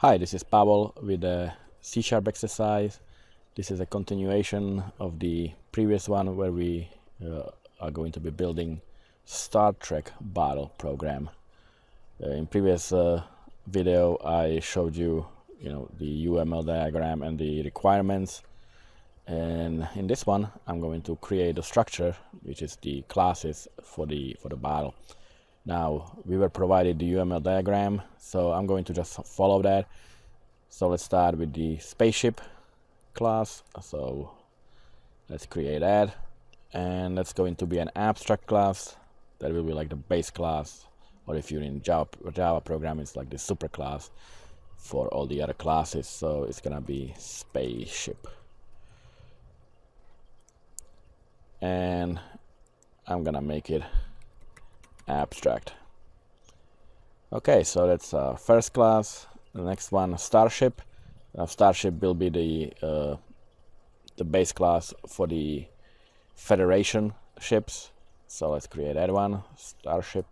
Hi, this is Pavel with a C# exercise. This is a continuation of the previous one where we are going to be building Star Trek battle program. In previous video I showed you, the UML diagram and the requirements, and in this one I'm going to create a structure which is the classes for the battle. Now, we were provided the UML diagram, so I'm going to just follow that. So let's start with the spaceship class. So let's create that, and that's going to be an abstract class. That will be like the base class, or if you're in Java program, it's like the super class for all the other classes. So it's gonna be spaceship, and I'm gonna make it abstract. Okay, so that's first class. The next one, Starship. Starship will be the base class for the Federation ships. So let's create that one, Starship.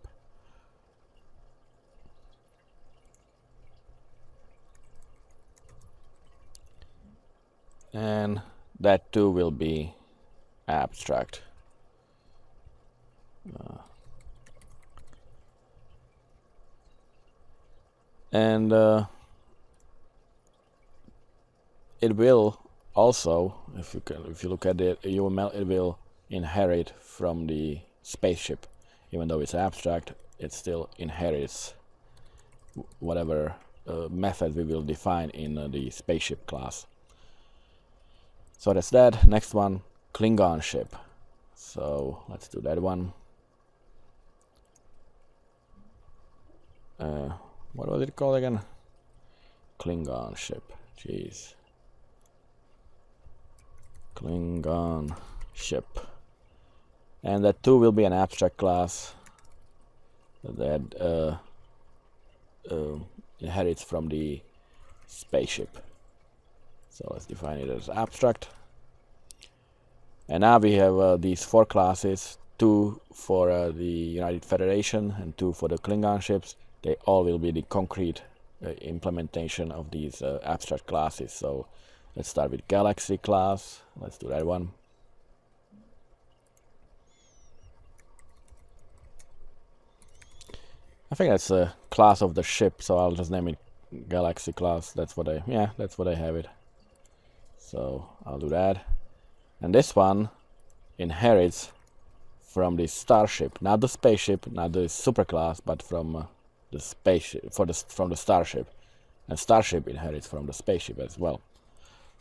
And that too will be abstract. And it will also, if you look at the UML, it will inherit from the spaceship. Even though it's abstract, it still inherits whatever method we will define in the spaceship class. So that's that. Next one, Klingon Ship. So let's do that one. What was it called again? Klingon Ship. Jeez. Klingon Ship. And that too will be an abstract class that inherits from the spaceship. So let's define it as abstract. And now we have these four classes, two for the United Federation and two for the Klingon ships. They all will be the concrete implementation of these abstract classes. So let's start with Galaxy class. Let's do that one. I think that's a class of the ship, so I'll just name it Galaxy class. That's what I have it. So I'll do that. And this one inherits from the Starship, not the spaceship, not the superclass, but from the spaceship, from the Starship. And Starship inherits from the spaceship as well.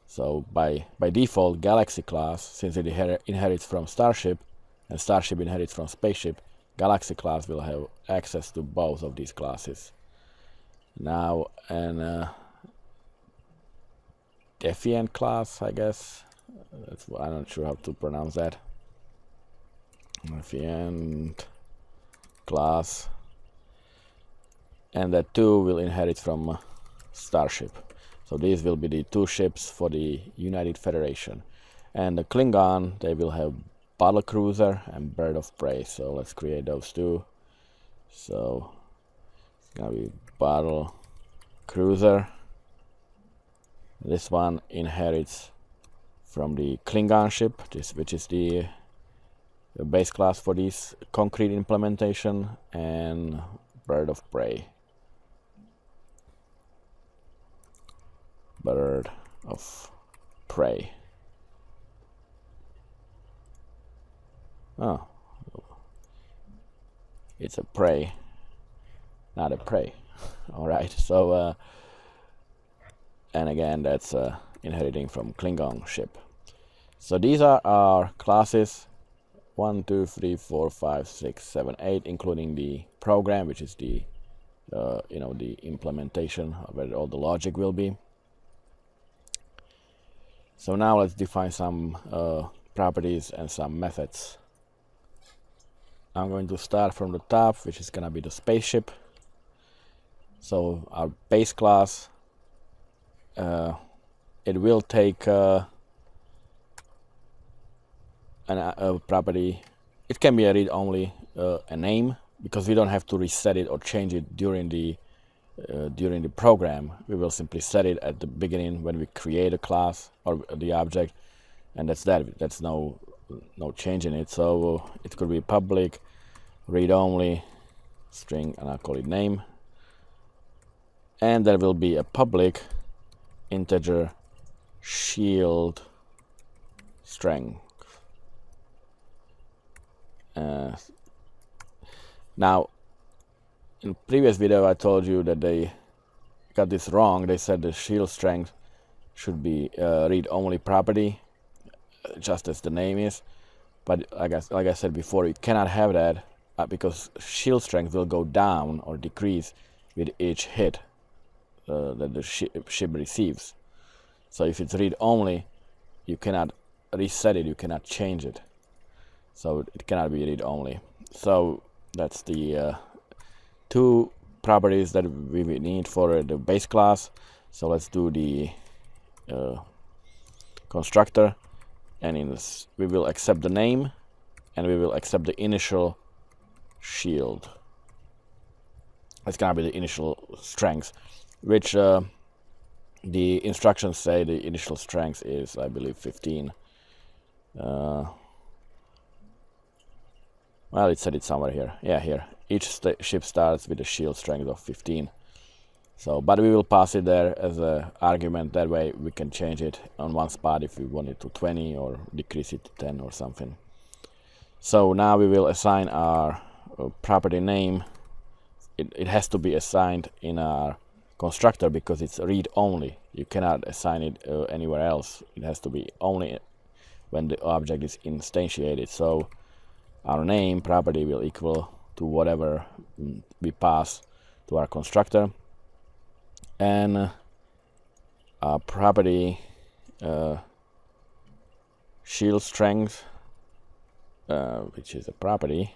So by default, Galaxy class, since it inherits from Starship and Starship inherits from spaceship, Galaxy class will have access to both of these classes. Now, an Defiant class, I guess. I'm not sure how to pronounce that. Defiant class. And that too will inherit from Starship. So these will be the two ships for the United Federation. And the Klingon, they will have Battle Cruiser and Bird of Prey. So let's create those two. So it's gonna be Battle Cruiser. This one inherits from the Klingon ship, which is the base class for this concrete implementation, and Bird of Prey. Bird of Prey. Oh, it's a prey, not a prey. All right. So, and again, that's inheriting from Klingon ship. So these are our classes: 1, 2, 3, 4, 5, 6, 7, 8, including the program, which is the the implementation where all the logic will be. So now let's define some properties and some methods. I'm going to start from the top, which is gonna be the spaceship. So our base class, it will take a property. It can be a read-only a name, because we don't have to reset it or change it during the during the program. We will simply set it at the beginning when we create a class or the object, and that's that. That's no change in it. So it could be public read only string, and I'll call it name, and there will be a public integer shield strength. Now, in previous video I told you that they got this wrong. They said the shield strength should be read-only property, just as the name is. But like I said before, you cannot have that because shield strength will go down or decrease with each hit that the ship receives. So if it's read-only, you cannot reset it, you cannot change it. So it cannot be read-only. So that's the two properties that we need for the base class. So let's do the constructor, and we will accept the name, and we will accept the initial shield. It's gonna be the initial strength, which the instructions say the initial strength is, I believe, 15. Well, it said it somewhere here. Yeah, here. Each ship starts with a shield strength of 15. So, but we will pass it there as an argument. That way we can change it on one spot if we want it to 20 or decrease it to 10 or something. So now we will assign our property name. It has to be assigned in our constructor because it's read only. You cannot assign it anywhere else. It has to be only when the object is instantiated. So our name property will equal to whatever we pass to our constructor, and our property shield strength, which is a property.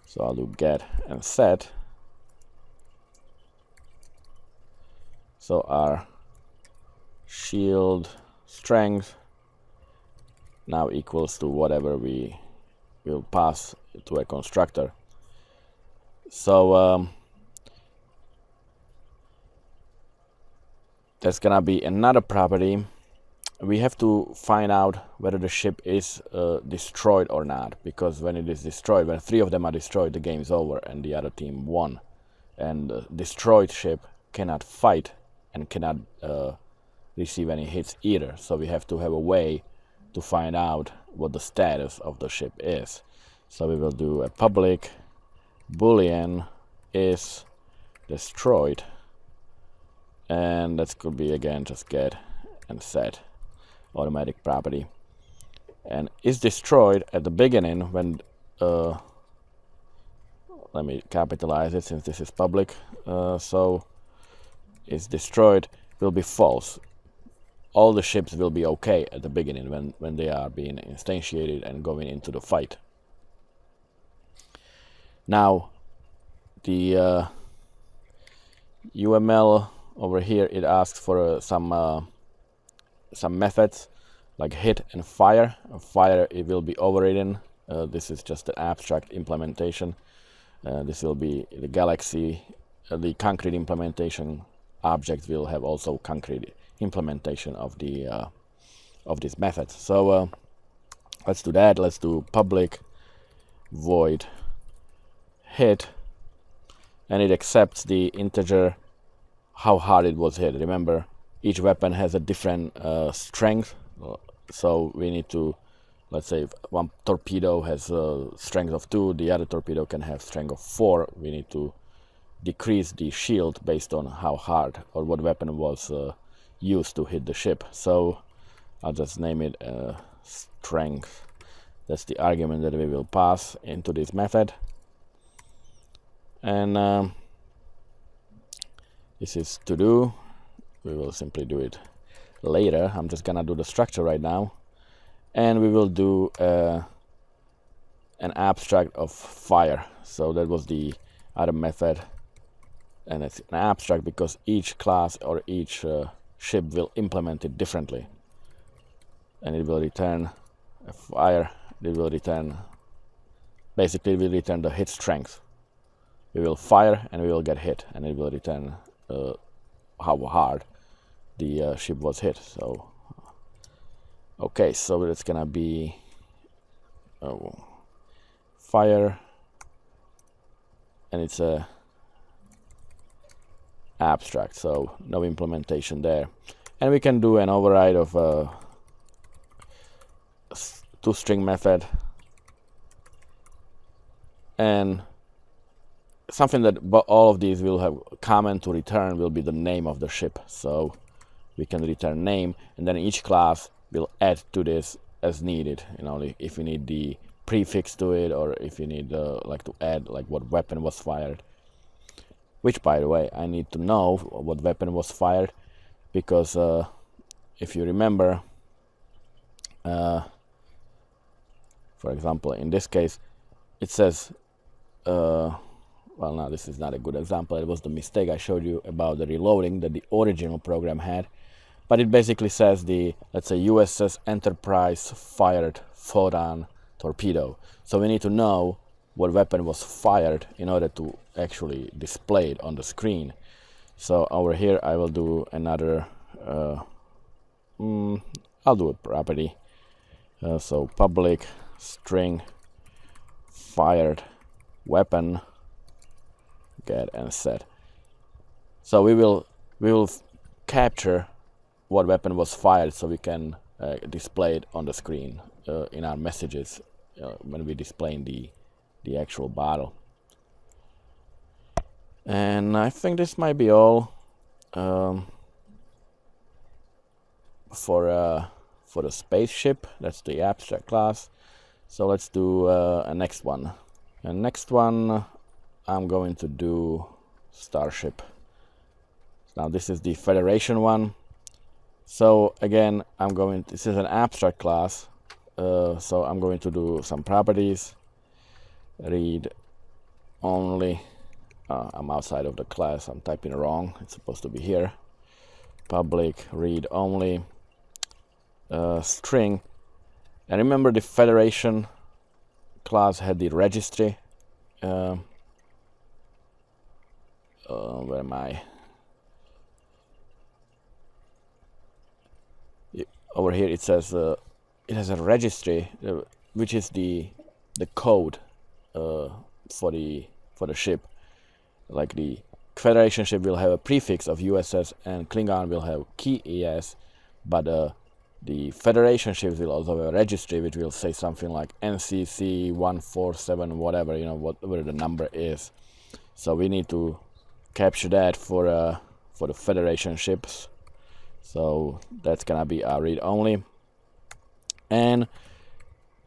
So I'll do get and set. So our shield strength now equals to whatever we will pass to a constructor. So there's gonna be another property. We have to find out whether the ship is destroyed or not, because when it is destroyed, when 3 of them are destroyed, the game is over and the other team won. And the destroyed ship cannot fight and cannot receive any hits either. So we have to have a way to find out what the status of the ship is. So we will do a public boolean is destroyed, and that could be again just get and set automatic property, and is destroyed at the beginning when let me capitalize it since this is public. So is destroyed will be false. All the ships will be okay at the beginning when they are being instantiated and going into the fight. Now the UML over here, it asks for some methods like hit and fire. Fire, it will be overridden. This is just an abstract implementation. This will be the galaxy. The concrete implementation objects will have also concrete implementation of the of this method. So let's do that. Let's do public void hit, and it accepts the integer how hard it was hit. Remember, each weapon has a different strength, so we need to, let's say if one torpedo has a strength of 2, the other torpedo can have strength of 4. We need to decrease the shield based on how hard or what weapon was used to hit the ship. So I'll just name it strength. That's the argument that we will pass into this method. And this is to do. We will simply do it later. I'm just gonna do the structure right now, and we will do an abstract of fire. So that was the other method, and it's an abstract because each class or each ship will implement it differently, and it will return a fire. It will return, basically it will return the hit strength, we will fire and we will get hit, and it will return how hard the ship was hit. So okay, so it's gonna be fire, and it's a abstract, so no implementation there. And we can do an override of toString method, and something that all of these will have common to return will be the name of the ship. So we can return name, and then each class will add to this as needed. You know, if you need the prefix to it, or if you need like to add like what weapon was fired. Which, by the way, I need to know what weapon was fired, because if you remember, for example, in this case, it says, well, no, this is not a good example. It was the mistake I showed you about the reloading that the original program had. But it basically says let's say USS Enterprise fired photon torpedo. So we need to know what weapon was fired in order to actually display it on the screen. So over here I will do another, I'll do a property. So public string fired weapon get and set. So we will capture what weapon was fired, so we can display it on the screen in our messages when we display the actual battle. And I think this might be all for the spaceship. That's the abstract class. So let's do a next one. And next one I'm going to do Starship. Now this is the Federation one. So again, this is an abstract class. So I'm going to do some properties. Read only. I'm outside of the class. I'm typing wrong. It's supposed to be here. Public read only string. And remember, the Federation class had the registry. Where am I? Over here it says it has a registry, which is the code for the ship. Like the Federation ship will have a prefix of USS, and Klingon will have key ES, but the Federation ships will also have a registry which will say something like NCC 147, whatever, you know, whatever the number is. So we need to capture that for the Federation ships. So that's gonna be our read only, and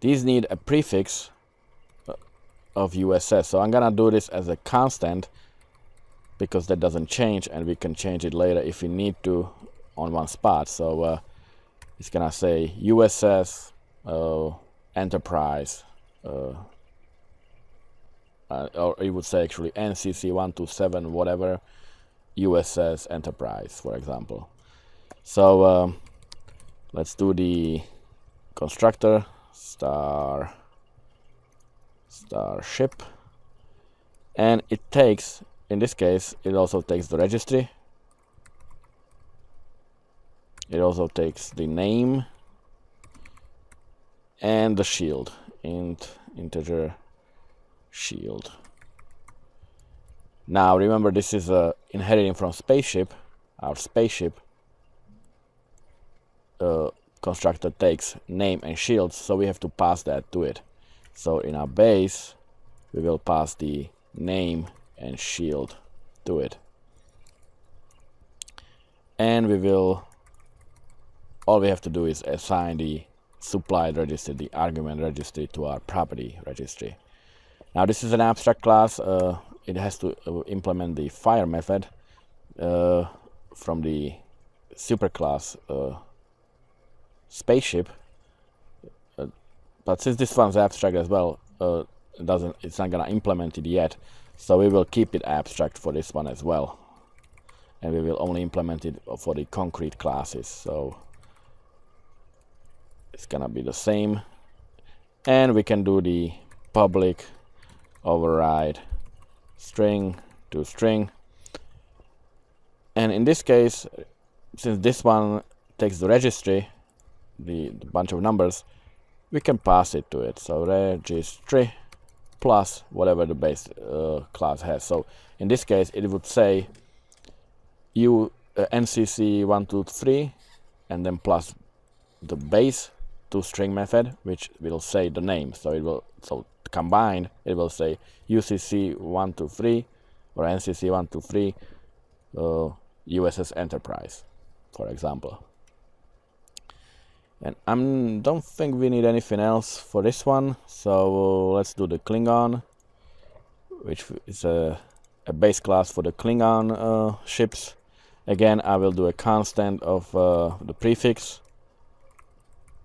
these need a prefix of USS. So I'm gonna do this as a constant, because that doesn't change, and we can change it later if we need to on one spot. So it's gonna say USS Enterprise, or it would say actually NCC 127 whatever USS Enterprise, for example. So let's do the constructor Starship, and it takes, in this case, it also takes the registry. It also takes the name and the shield, integer shield. Now remember, this is inheriting from spaceship. Our spaceship constructor takes name and shield, so we have to pass that to it. So in our base we will pass the name and shield to it, and all we have to do is assign the supplied registry, the argument registry, to our property registry. Now this is an abstract class. It has to implement the fire method from the superclass spaceship, but since this one's abstract as well, it's not gonna implement it yet, so we will keep it abstract for this one as well, and we will only implement it for the concrete classes. So it's gonna be the same, and we can do the public override string to string. And in this case, since this one takes the registry, the bunch of numbers, we can pass it to it. So registry plus whatever the base class has. So in this case, it would say NCC123 and then plus the base to string method, which will say the name. So it will, so combined, it will say UCC123 or NCC123 USS Enterprise, for example. And I don't think we need anything else for this one, so let's do the Klingon, which is a base class for the Klingon ships. Again, I will do a constant of the prefix.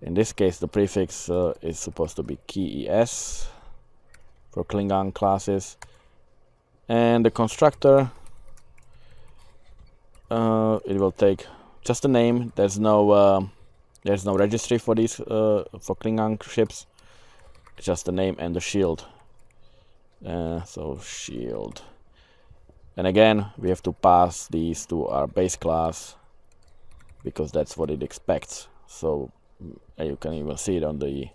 In this case, the prefix is supposed to be KES for Klingon classes. And the constructor, it will take just the name. There's no registry for these for Klingon ships. It's just the name and the shield. So shield. And again, we have to pass these to our base class because that's what it expects. So you can even see it on the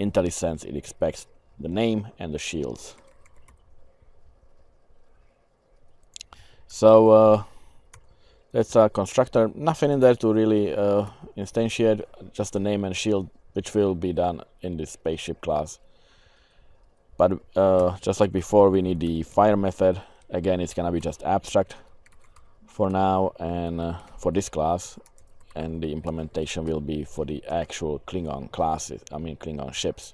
IntelliSense. It expects the name and the shields. So that's our constructor. Nothing in there to really instantiate, just the name and shield, which will be done in this spaceship class. But just like before, we need the fire method. Again, it's gonna be just abstract for now and for this class, and the implementation will be for the actual Klingon classes, I mean Klingon ships.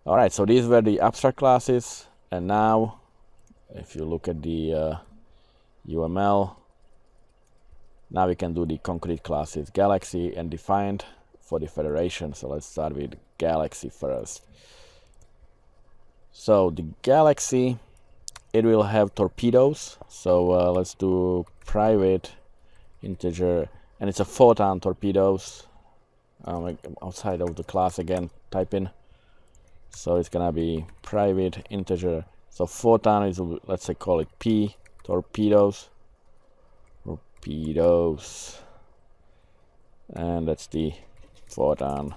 Alright, so these were the abstract classes, and now if you look at the UML, now we can do the concrete classes, Galaxy and Defined for the Federation. So let's start with Galaxy first. So the Galaxy, it will have torpedoes. So let's do private integer, and it's a photon torpedoes. Outside of the class again, type in. So it's gonna be private integer. So photon is, let's say, call it P torpedoes. Torpedoes, and that's the photon.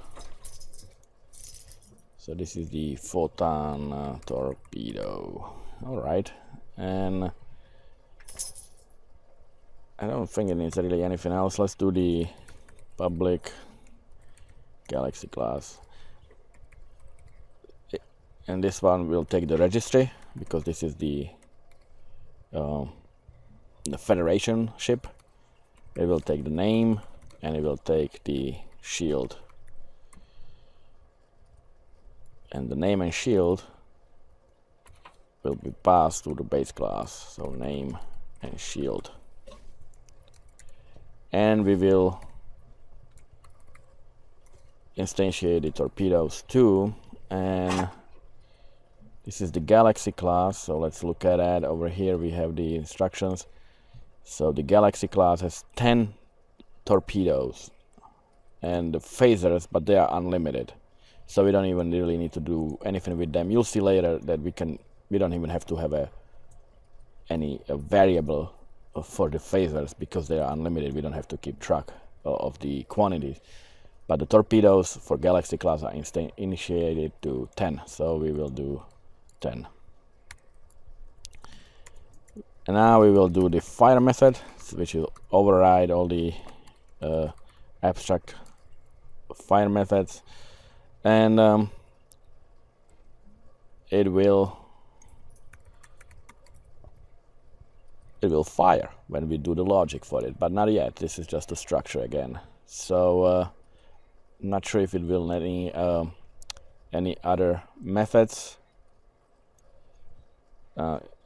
So this is the photon torpedo. All right, and I don't think it needs really anything else. Let's do the public Galaxy class. And this one will take the registry because this is the Federation ship. It will take the name and it will take the shield. And the name and shield will be passed to the base class. So name and shield. And we will instantiate the torpedoes too. And this is the Galaxy class, so let's look at that. Over here we have the instructions. So the Galaxy class has 10 torpedoes and the phasers, but they are unlimited. So we don't even really need to do anything with them. You'll see later that we don't even have to have any variable for the phasers because they are unlimited. We don't have to keep track of the quantities. But the torpedoes for Galaxy class are initiated to 10, so we will do 10. And now we will do the fire method, which will override all the abstract fire methods, and it will fire when we do the logic for it, but not yet. This is just a structure again. So not sure if it will need any other methods.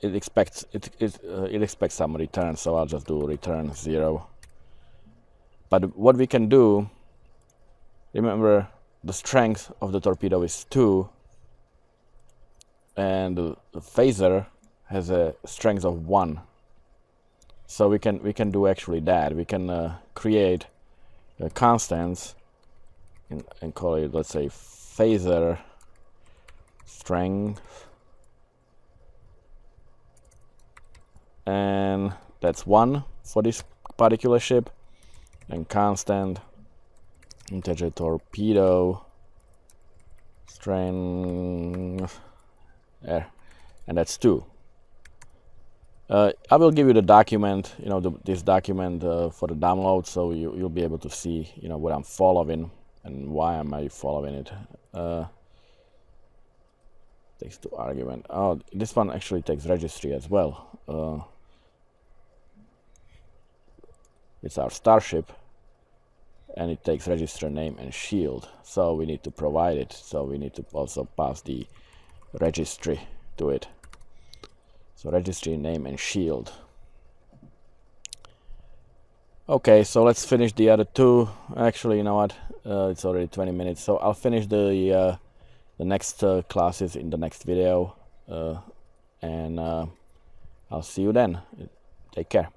It expects some return, so I'll just do return 0. But what we can do, remember the strength of the torpedo is 2, and the phaser has a strength of 1. So we can do actually that. We can create constants and call it, let's say, phaser strength and that's 1 for this particular ship, and constant integer torpedo strength there, and that's 2. I will give you the document, this document for the download, so you'll be able to see, what I'm following and why am I following it. Takes 2 argument. Oh, this one actually takes registry as well. It's our Starship, and it takes register name and shield, so we need to provide it, so we need to also pass the registry to it. So registry name and shield. Okay, so let's finish the other 2. Actually, you know what, it's already 20 minutes, so I'll finish the next classes in the next video, and I'll see you then. Take care.